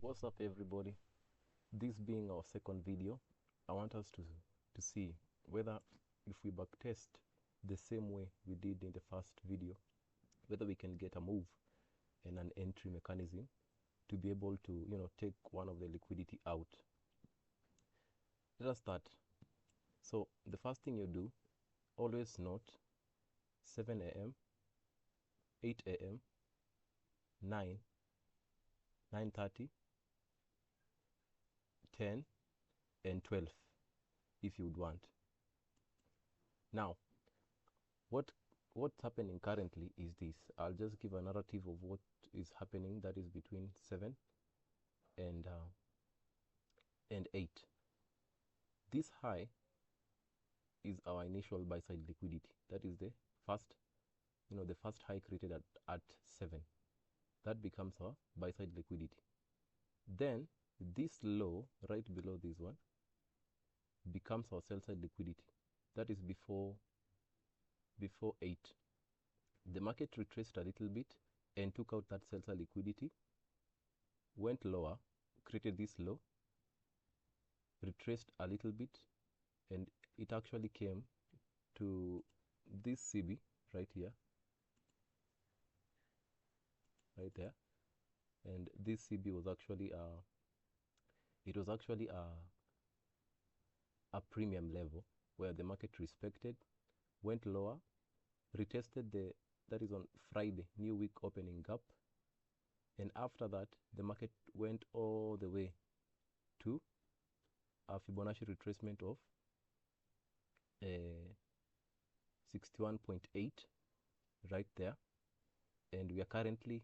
What's up, everybody? This being our second video, I want us to see whether if we backtest the same way we did in the first video, whether we can get a move and an entry mechanism to be able to take one of the liquidity out. Let us start. So the first thing you do, always note 7 a.m., 8 a.m., 9, 9:30, 10 and 12 if you would want. Now what's happening currently is this. I'll just give a narrative of what is happening, that is between 7 and 8. This high is our initial buy side liquidity. That is the first high created at 7. That becomes our buy side liquidity. Then this low right below this one becomes our sell side liquidity. That is before 8. The market retraced a little bit and took out that sell side liquidity, went lower, created this low, retraced a little bit, and it actually came to this CB right here, right there. And this CB was actually a premium level where the market respected, went lower, retested that is on Friday, new week opening gap, and after that the market went all the way to a Fibonacci retracement of 61.8 right there, and we are currently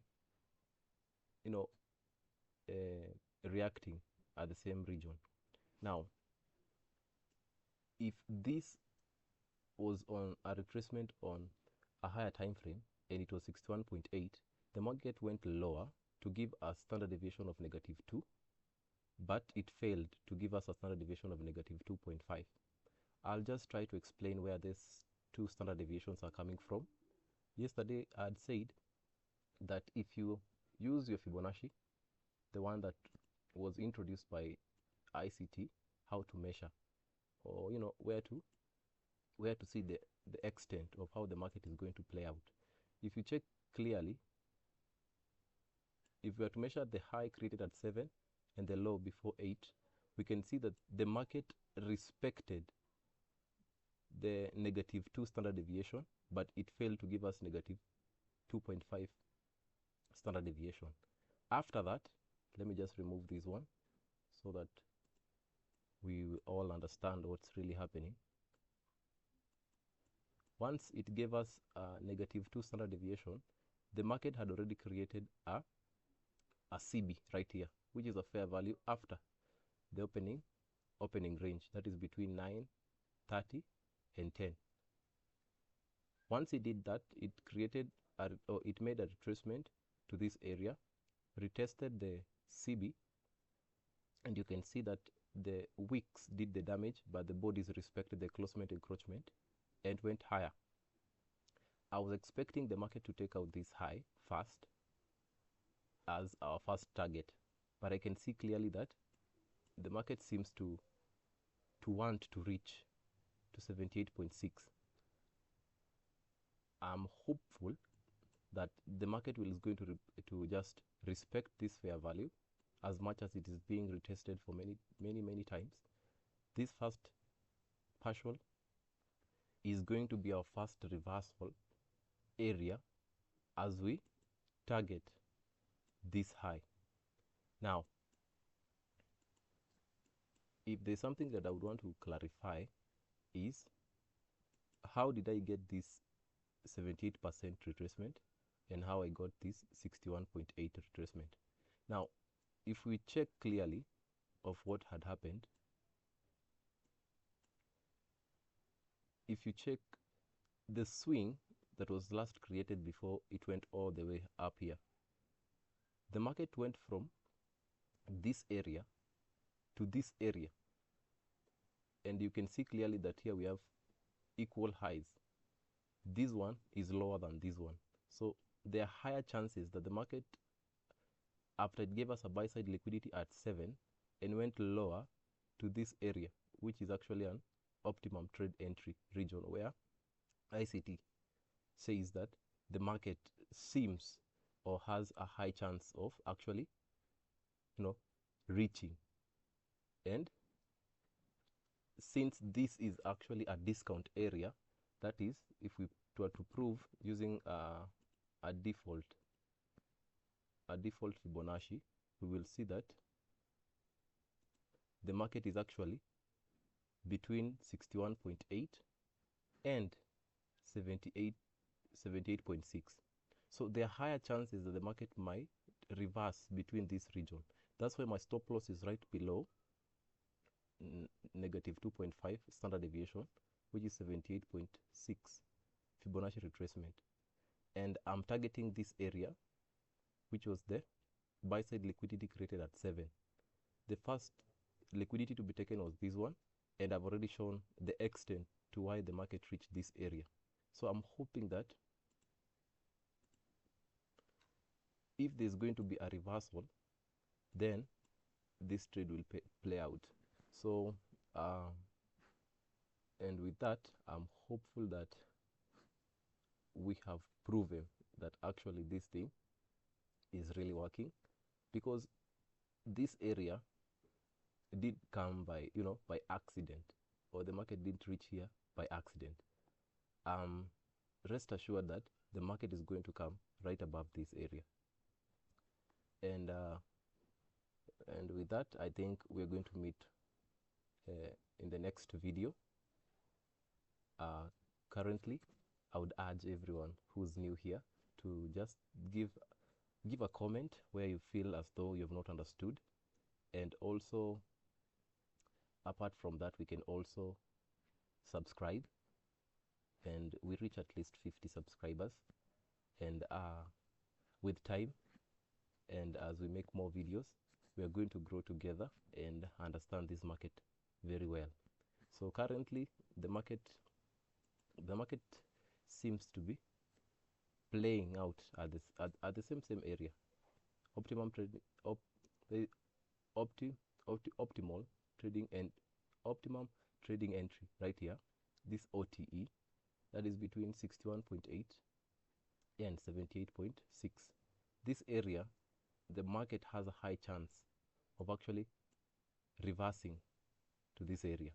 reacting at the same region. Now if this was on a retracement on a higher time frame and it was 61.8, the market went lower to give a standard deviation of -2, but it failed to give us a standard deviation of -2.5. I'll just try to explain where these two standard deviations are coming from. Yesterday I had said that if you use your Fibonacci, the one that was introduced by ICT, how to measure, or where to see the extent of how the market is going to play out. If you check clearly, if we are to measure the high created at 7 and the low before 8, we can see that the market respected the -2 standard deviation, but it failed to give us -2.5 standard deviation. After that, let me just remove this one so that we all understand what's really happening. Once it gave us a -2 standard deviation, the market had already created a CB right here, which is a fair value after the opening range, that is between 9:30 and 10. Once it did that, it created it made a retracement to this area, retested the CB, and you can see that the wicks did the damage, but the bodies respected the closement encroachment and went higher. I was expecting the market to take out this high first as our first target, but I can see clearly that the market seems to want to reach to 78.6. I'm hopeful that the market is going to just respect this fair value as much as it is being retested for many times. This first partial is going to be our first reversal area as we target this high. Now if there's something that I would want to clarify is, how did I get this 78% retracement and how I got this 61.8 retracement? Now if we check clearly of what had happened, if you check the swing that was last created before it went all the way up here, the market went from this area to this area, and you can see clearly that here we have equal highs. This one is lower than this one, so there are higher chances that the market after it gave us a buy side liquidity at 7 and went lower to this area, which is actually an optimum trade entry region, where ICT says that the market seems or has a high chance of actually, reaching. And since this is actually a discount area, that is, if we were to prove using a default Fibonacci, we will see that the market is actually between 61.8 and 78.6. So there are higher chances that the market might reverse between this region. That's why my stop loss is right below negative 2.5 standard deviation, which is 78.6 Fibonacci retracement. And I'm targeting this area, which was the buy side liquidity created at 7. The first liquidity to be taken was this one, and I've already shown the extent to why the market reached this area. So I'm hoping that if there's going to be a reversal, then this trade will play out. So and with that, I'm hopeful that we have proven that actually this thing is really working, because this area did come by accident, or the market didn't reach here by accident. Rest assured that the market is going to come right above this area. And with that, I think we're going to meet in the next video. Currently, I would urge everyone who's new here to just give a comment where you feel as though you've not understood. And also, apart from that, we can also subscribe, and we reach at least 50 subscribers. And with time, and as we make more videos, we are going to grow together and understand this market very well. So currently, the market seems to be playing out at the same area. Optimum trading, optimal trading and optimum trading entry right here. This OTE, that is between 61.8 and 78.6. This area, the market has a high chance of actually reversing to this area.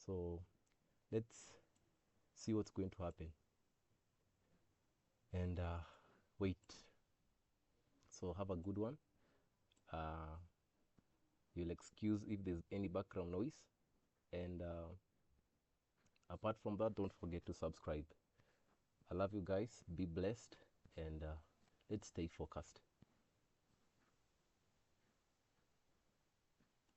So let's see what's going to happen, and wait. So have a good one. You'll excuse if there's any background noise, and apart from that, don't forget to subscribe. I love you guys. Be blessed, and let's stay focused.